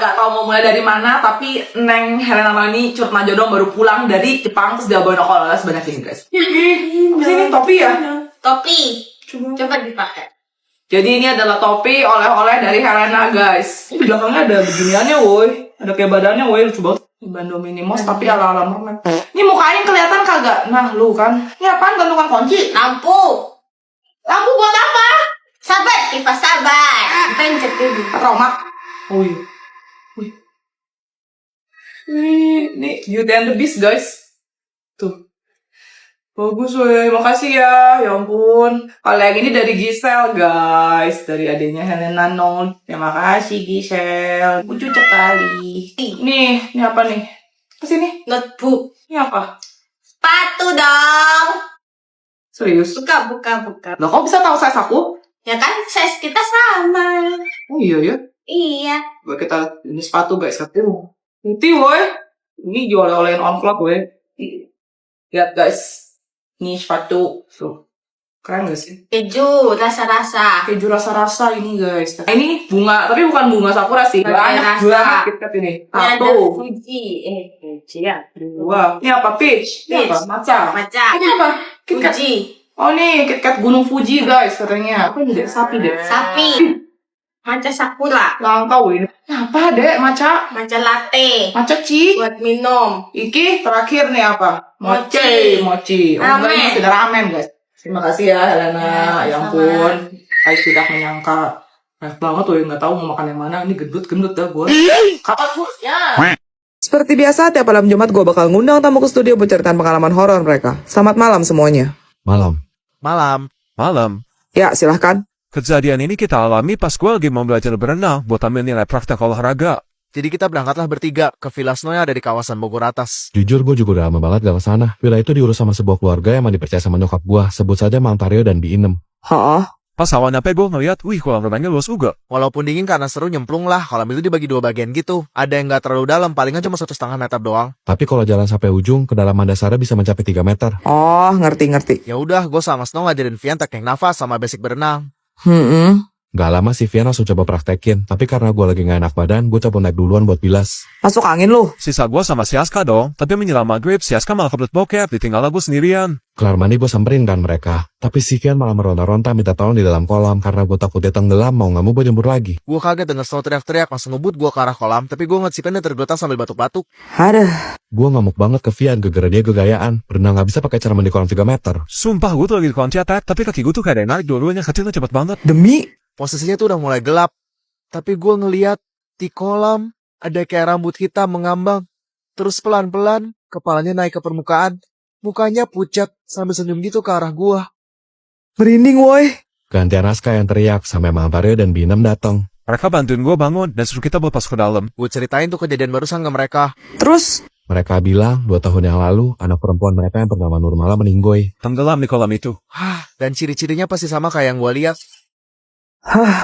nggak tahu mau mulai dari mana, tapi Neng Helena Mani Curna Jodong baru pulang dari Jepang terus dia bawain oleh-oleh sebanyak ini guys. Sini topi ya? Topi. Coba dipakai. Jadi ini adalah topi oleh-oleh dari Helena guys. Di belakangnya ada beginiannya woi. Ada kayak badannya woi, lucu banget. Bando minimos tapi ala-ala mermaid. Ini mukanya kelihatan kagak? Nah lu kan. Ini apaan gantungan kunci? Lampu. Lampu buat apa? Sabar, Tifa sabar. Pencet dulu. Romak. Oh iya. Wih. Ini Beauty and the Beast guys. Tuh. Bagus weh, makasih ya. Ya ampun. Kalau yang ini dari Giselle guys. Dari adiknya Helena Non. Terima kasih Giselle. Lucu sekali. Nih, ini apa nih? Kesini. Notebook. Ini apa? Sepatu dong. Serius? Buka. Loh, kok bisa tahu size aku? Ya kan size kita sama. Oh iya ya. Iya. Buat kita ini sepatu guys. Katanya. Nanti woi. Ini jual oleh-olehin on club woi. Lihat guys. Ini sepatu. Tuh. Keren gak sih? Keju rasa-rasa. Keju rasa-rasa ini guys. Nah, ini bunga, tapi bukan bunga sakura sih. Banyak banget KitKat ini. Ini ada Satu, Fuji. Fuji ya. dua. Ini apa? Peach. Ini apa? Matcha. Maca. Ini apa? KitKat. Fuji. Oh nih, KitKat Gunung Fuji guys katanya. Apa ini dek? Sapi dek. Sapi. Maca sakura. Nggak tahu ini. Ini apa dek? Matcha. Maca latte. Matcha chi. Buat minum. Iki terakhir nih apa? Mochi. Oh, enggak, ini masih ada ramen guys. Terima kasih ya Helena. Ya ampun. Saya sudah menyangka. Banyak banget tuh yang nggak tahu mau makan yang mana. Ini gendut dah gue. Kapan bosnya? Seperti biasa, tiap malam Jumat gue bakal ngundang tamu ke studio buat ceritain pengalaman horor mereka. Selamat malam semuanya. Malam. Ya, silahkan. Kejadian ini kita alami pas gue lagi mau belajar berenang buat ambil nilai praktek olahraga. Jadi kita berangkatlah bertiga ke Villa Snow yang ada di kawasan Bogor Atas. Jujur gue juga udah lama banget gak kesana. Villa itu diurus sama sebuah keluarga yang emang dipercaya sama nyokap gue. Sebut saja Mang Tario dan Bi Inem. Hah? Pas awal nyampe gue ngeliat, wih kolam renangnya luas juga. Walaupun dingin karena seru nyemplung lah, kolam itu dibagi 2 bagian gitu. Ada yang gak terlalu dalam, palingan cuma 1,5 meter doang. Tapi kalau jalan sampai ujung, kedalaman dasarnya bisa mencapai 3 meter. Oh, ngerti. Ya udah, gue sama Snow ngajarin Vian teknik nafas sama basic berenang. Gak lama sih Vian langsung coba praktekin. Tapi karena gue lagi gak enak badan, gue coba naik duluan buat bilas. Masuk angin lu. Sisa gue sama si Aska dong, tapi menjelang maghrib si Aska malah kebelet bokep, ditinggal gue sendirian. Kelar mandi gue samperin kan mereka. Tapi si Vian malah meronta-ronta minta tolong di dalam kolam. Karena gue takut dia tenggelam, mau gak mau gue jemput lagi. Gue kaget denger Snow teriak-teriak, langsung ngebut gue ke arah kolam. Tapi gue ngeliat si Vian yang tergeletak sambil batuk-batuk. Aduh. Gue ngamuk banget ke Vian, gara-gara dia gegayaan. Berenang gak bisa pakai cara mandi kolam 3 meter. Sumpah gue tuh lagi di kolam cetek, tapi kaki gue tuh kayak ada yang narik dua-duanya kecilnya cepet banget. Demi. Posisinya tuh udah mulai gelap. Tapi gue ngeliat di kolam ada kayak rambut hitam mengambang. Terus pelan-pelan kepalanya naik ke permukaan. Mukanya pucat sambil senyum gitu ke arah gue. Merinding woi. Gantian Aska yang teriak, sampai Mang Tario dan Bi Inem datang. Mereka bantuin gue bangun dan suruh kita buat masuk ke dalam. Gue ceritain tuh kejadian barusan ke mereka. Terus? Mereka bilang 2 tahun yang lalu, anak perempuan mereka yang bernama Nurmala meninggoy. Tenggelam di kolam itu. Dan ciri-cirinya pasti sama kayak yang gue lihat.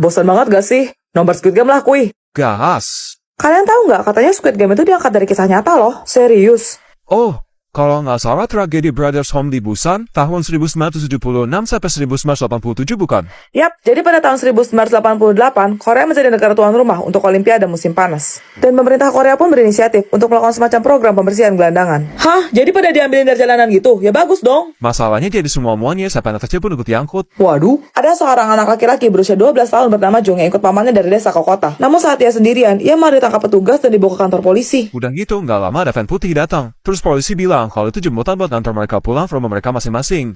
Bosan banget gak sih? Nomor Squid Game lah kuy. Gas. Kalian tahu nggak katanya Squid Game itu diangkat dari kisah nyata loh. Serius. Oh, kalau nggak salah tragedi Brothers Home di Busan tahun 1976 sampai 1987 bukan? Yap, jadi pada tahun 1988, Korea menjadi negara tuan rumah untuk Olimpiade musim panas. Dan pemerintah Korea pun berinisiatif untuk melakukan semacam program pembersihan gelandangan. Hah? Jadi pada diambilin dari jalanan gitu? Ya bagus dong. Masalahnya jadi semua-muanya sampai anak kecil pun ikut diangkut. Waduh, ada seorang anak laki-laki berusia 12 tahun bernama Jung yang ikut pamannya dari desa ke kota. Namun saat ia sendirian, ia malah ditangkap petugas dan dibawa ke kantor polisi. Udah gitu, nggak lama ada van putih datang. Terus polisi bilang kalau itu jemputan buat ngantar mereka pulang ke rumah mereka masing-masing.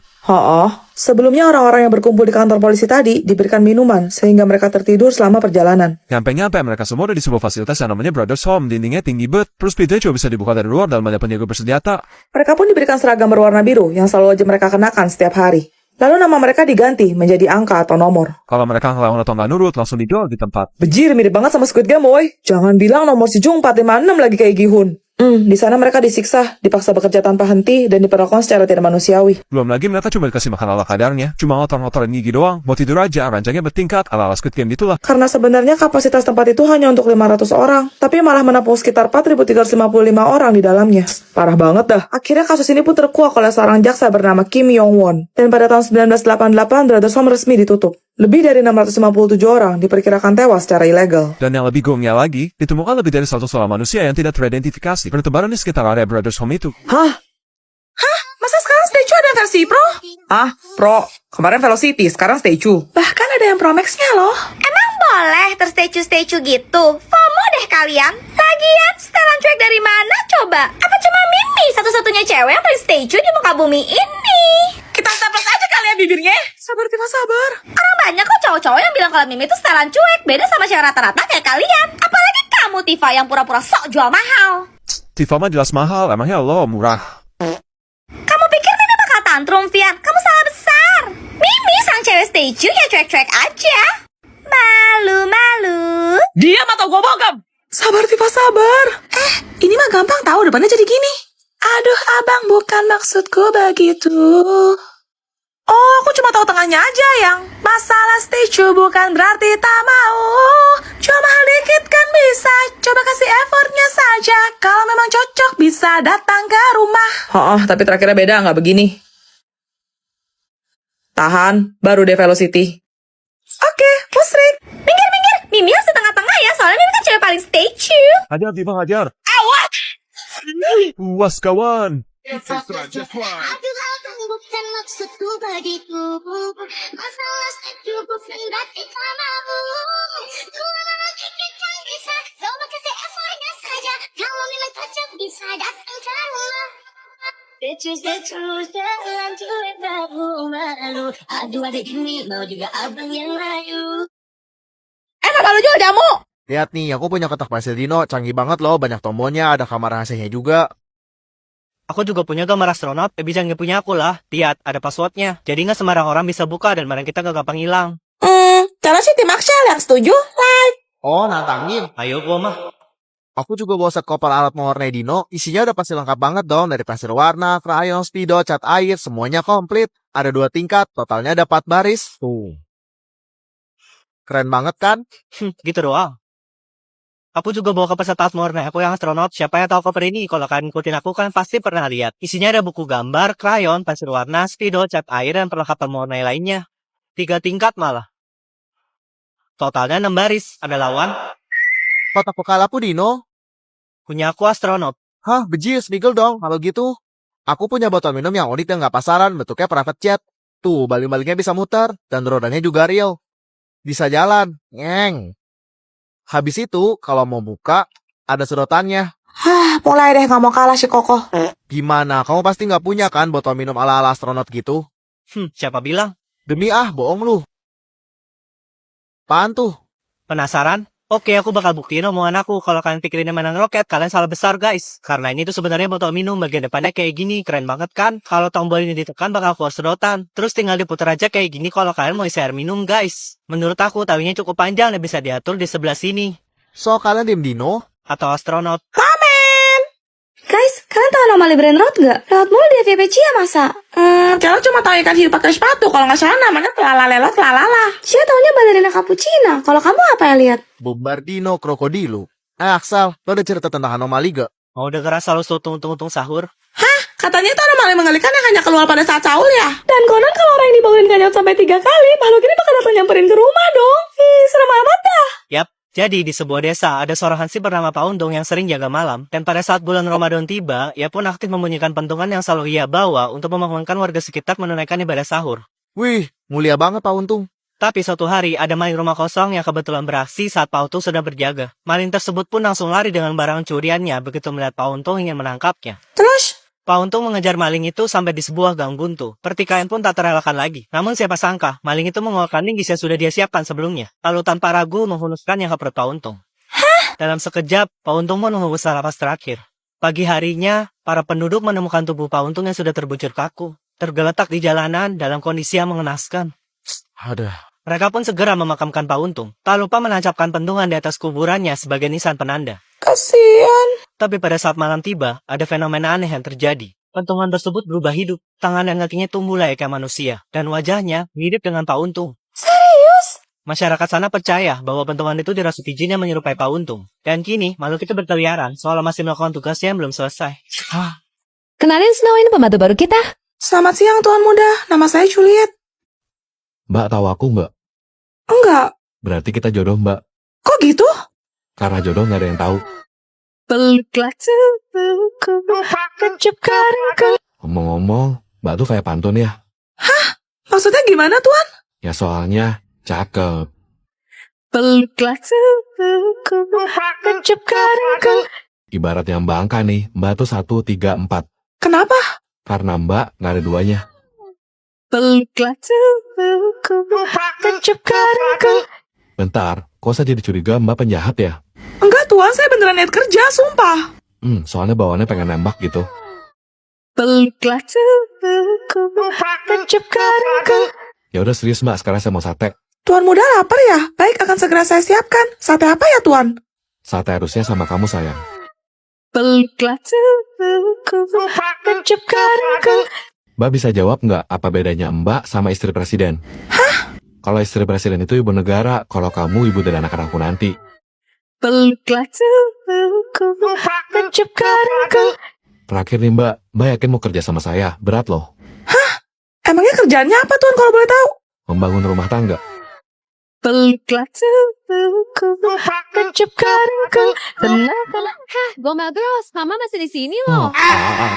Sebelumnya orang-orang yang berkumpul di kantor polisi tadi diberikan minuman sehingga mereka tertidur selama perjalanan. Nyampe-nyampe mereka semua udah di sebuah fasilitas yang namanya Brothers Home. Dindingnya tinggi bet, terus pintunya cuma bisa dibuka dari luar dan banyak penjaga bersenjata. Mereka pun diberikan seragam berwarna biru yang selalu wajib mereka kenakan setiap hari. Lalu nama mereka diganti menjadi angka atau nomor. Kalau mereka ngelawan atau nggak nurut, langsung dijual di tempat. Bejir, mirip banget sama Squid Game, woy. Jangan bilang nomor si Jung 456 lagi kayak Gihun. Di sana mereka disiksa, dipaksa bekerja tanpa henti, dan diperlakukan secara tidak manusiawi. Belum lagi mereka cuma dikasih makan ala kadarnya, cuma ngotor-ngotorin gigi doang, mau tidur aja, ranjangnya bertingkat, ala-ala Squid Game gitulah. Karena sebenarnya kapasitas tempat itu hanya untuk 500 orang, tapi malah menampung sekitar 4.355 orang di dalamnya. Parah banget dah. Akhirnya kasus ini pun terkuak oleh seorang jaksa bernama Kim Yong Won. Dan pada tahun 1988, Brothers Home resmi ditutup. Lebih dari 657 orang diperkirakan tewas secara ilegal. Dan yang lebih gongnya lagi, ditemukan lebih dari 100 orang manusia yang tidak teridentifikasi bertebaran di sekitar area Brothers Home itu. Hah? Masa sekarang statue ada versi Pro? Ah, Pro. Kemarin Velocity, sekarang statue. Bahkan ada yang Pro Max-nya loh. Emang boleh terstatue-statue gitu? FOMO deh kalian. Lagian, setelan cuek dari mana coba? Apa cuma Mimi satu-satunya cewek yang paling statue di muka bumi ini? Kita staples aja kali ya bibirnya. Sabar, Tifa, sabar. Orang banyak kok cowok-cowok yang bilang kalau Mimi itu setelan cuek. Beda sama cewek rata-rata kayak kalian. Apalagi kamu, Tifa, yang pura-pura sok jual mahal. Tifa mah jelas mahal, emangnya lo murah. Kamu pikir Mimi bakal tantrum, Vian? Kamu salah besar. Mimi sang cewek statue ya cuek-cuek aja. Malu-malu. Diam atau gue bogem. Sabar, Tifa, sabar. Ini mah gampang tahu depannya jadi gini. Aduh, abang, bukan maksudku begitu. Oh, aku cuma tahu tengahnya aja yang masalah statue bukan berarti tak mau. Cuma mahal dikit kan bisa. Coba kasih effortnya saja. Kalau memang cocok bisa datang ke rumah. Oh, tapi terakhirnya beda nggak begini. Tahan, baru deh Velocity. Oke, musrik. Minggir-minggir. Mimi harus di tengah-tengah ya, soalnya Mimi kan cewek paling statue. Hajar, Tifa, hajar. Puas, kawan. Aduh, bukan maksudku begitu. Masalah statue bukan berarti tak mau. Cuma mahal dikit kan bisa. Coba kasih effortnya saja. Kalau memang cocok bisa datang ke rumah. Statue jalan cuek baru malu. Aduh, ada ini mau juga abang yang layu. Enak kalau jual jamu. Lihat nih, aku punya kotak pensil dino, canggih banget loh, banyak tombolnya, ada kamar rahasianya juga. Aku juga punya gambar astronot, bisa nggak punya aku lah. Lihat, ada passwordnya. Jadi nggak sembarang orang bisa buka dan barang kita nggak gampang hilang. Kalau si Tim Axel yang setuju, Oh, nantangin. Ayo gua mah. Aku juga bawa set koper alat mewarnai dino, isinya udah pasti lengkap banget dong, dari pensil warna, krayon, spidol, cat air, semuanya komplit. Ada 2 tingkat, totalnya ada 4 baris. Tuh. Keren banget kan? Gitu doang. Aku juga bawa koper set mewarnai aku yang astronot. Siapa yang tahu koper ini? Kalau kalian ikutin aku kan pasti pernah lihat. Isinya ada buku gambar, krayon, pensil warna, spidol, cat air, dan perlengkapan mewarnai lainnya. 3 tingkat malah. Totalnya 6 baris. Ada lawan. Kotak bekal aku dino. Punya aku astronot. Hah, bejis, legal dong, kalau gitu. Aku punya botol minum yang unik dan nggak pasaran, bentuknya private jet. Tuh, baling-balingnya bisa muter, dan rodanya juga real. Bisa jalan, ngeng. Habis itu, kalau mau buka, ada sedotannya. mulai deh nggak mau kalah si Koko. Gimana, kamu pasti nggak punya kan botol minum ala-ala astronot gitu? Siapa bilang? Demi bohong lu. Apaan tuh? Penasaran? Oke, aku bakal buktiin omongan aku. Kalau kalian pikirin menang roket, kalian salah besar guys. Karena ini tuh sebenarnya botol minum, bagian depannya kayak gini. Keren banget kan? Kalau tombol ini ditekan bakal keluar sedotan. Terus tinggal diputar aja kayak gini kalau kalian mau isi air minum guys. Menurut aku, tawinya cukup panjang dan bisa diatur di sebelah sini. So, kalian diem dino? Atau astronot. Guys, kalian tahu nama Brand Road nggak? Lewat mulu di FYP Cia masa? Kalau cuma tahu ikan hidup pakai sepatu, kalau nggak salah namanya telalala telalala. Cia taunya balerina cappuccino. Kalau kamu apa yang lihat? Bombardino krokodilo. Axel, lo ada cerita tentang anomali gak? Mau denger asal lu untung-untung sahur? Katanya itu anomali mengerikan yang hanya keluar pada saat sahur ya. Dan konon kalau orang yang dibangunin gak nyaut sampai 3 kali, makhluk ini bakal datang nyamperin ke rumah dong. Serem amat dah. Yap. Jadi, di sebuah desa, ada seorang hansip bernama Paundong yang sering jaga malam, dan pada saat bulan Ramadan tiba, ia pun aktif membunyikan pentungan yang selalu ia bawa untuk membangunkan warga sekitar menunaikan ibadah sahur. Wih, mulia banget Pak Untung. Tapi suatu hari, ada maling rumah kosong yang kebetulan beraksi saat Pak Untung sedang berjaga. Maling tersebut pun langsung lari dengan barang curiannya begitu melihat Pak Untung ingin menangkapnya. Terus? Pak Untung mengejar maling itu sampai di sebuah gang buntu. Pertikaian pun tak terelakkan lagi. Namun siapa sangka, maling itu mengeluarkan linggis yang sudah dia siapkan sebelumnya. Lalu tanpa ragu menghunuskannya ke perut Pak Untung. Dalam sekejap, Pak Untung pun menghembuskan napas terakhir. Pagi harinya, para penduduk menemukan tubuh Pak Untung yang sudah terbujur kaku. Tergeletak di jalanan dalam kondisi yang mengenaskan. Ada. Mereka pun segera memakamkan Pak Untung. Tak lupa menancapkan pentungan di atas kuburannya sebagai nisan penanda. Kasian. Tapi pada saat malam tiba, ada fenomena aneh yang terjadi. Pentungan tersebut berubah hidup. Tangan dan kakinya tumbuh layaknya manusia. Dan wajahnya mirip dengan Pak Untung. Serius? Masyarakat sana percaya bahwa pentungan itu dirasuki jin yang menyerupai Pak Untung. Dan kini, makhluk itu berkeliaran seolah masih melakukan tugasnya yang belum selesai. Kenalin Snow, ini pembantu baru kita. Selamat siang Tuan Muda, nama saya Juliet. Mbak tahu aku mbak? Enggak. Berarti kita jodoh, Mbak. Kok gitu? Karena jodoh nggak ada yang tahu. Peluklah tubuhku, kecup keringatku. Ngomong-ngomong, Mbak tuh kayak pantun ya? Maksudnya gimana, Tuan? Ya soalnya cakep. Peluklah tubuhku, kecup keringatku. Ibarat yang Mbak angka nih, Mbak tuh 1, 3, 4. Kenapa? Karena Mbak nggak ada duanya. Peluklah tubuhku, kecup keringatku. Bentar, kok saya jadi curiga Mbak penjahat ya? Enggak, Tuan, saya beneran niat kerja, sumpah. Soalnya bawaannya pengen nembak gitu. Peluklah tubuhku, kecup keringatku. Ya udah serius Mbak, sekarang saya mau sate. Tuan muda lapar ya? Baik, akan segera saya siapkan. Sate apa ya, Tuan? Sate harusnya sama kamu sayang. Peluklah tubuhku, kecup keringatku. Mbak bisa jawab nggak apa bedanya Mbak sama istri presiden? Kalau istri presiden itu ibu negara, kalau kamu ibu dari anak-anakku nanti. Peluklah tubuhku, kecup keringatku. Terakhir nih Mbak yakin mau kerja sama saya? Berat loh. Emangnya kerjaannya apa, Tuan, kalau boleh tahu? Membangun rumah tangga. Peluklah tubuhku, kecup keringatku. Tenang, tenang. Hah, Gomel Girls, Mama masih di sini loh. Ah, ah, ah.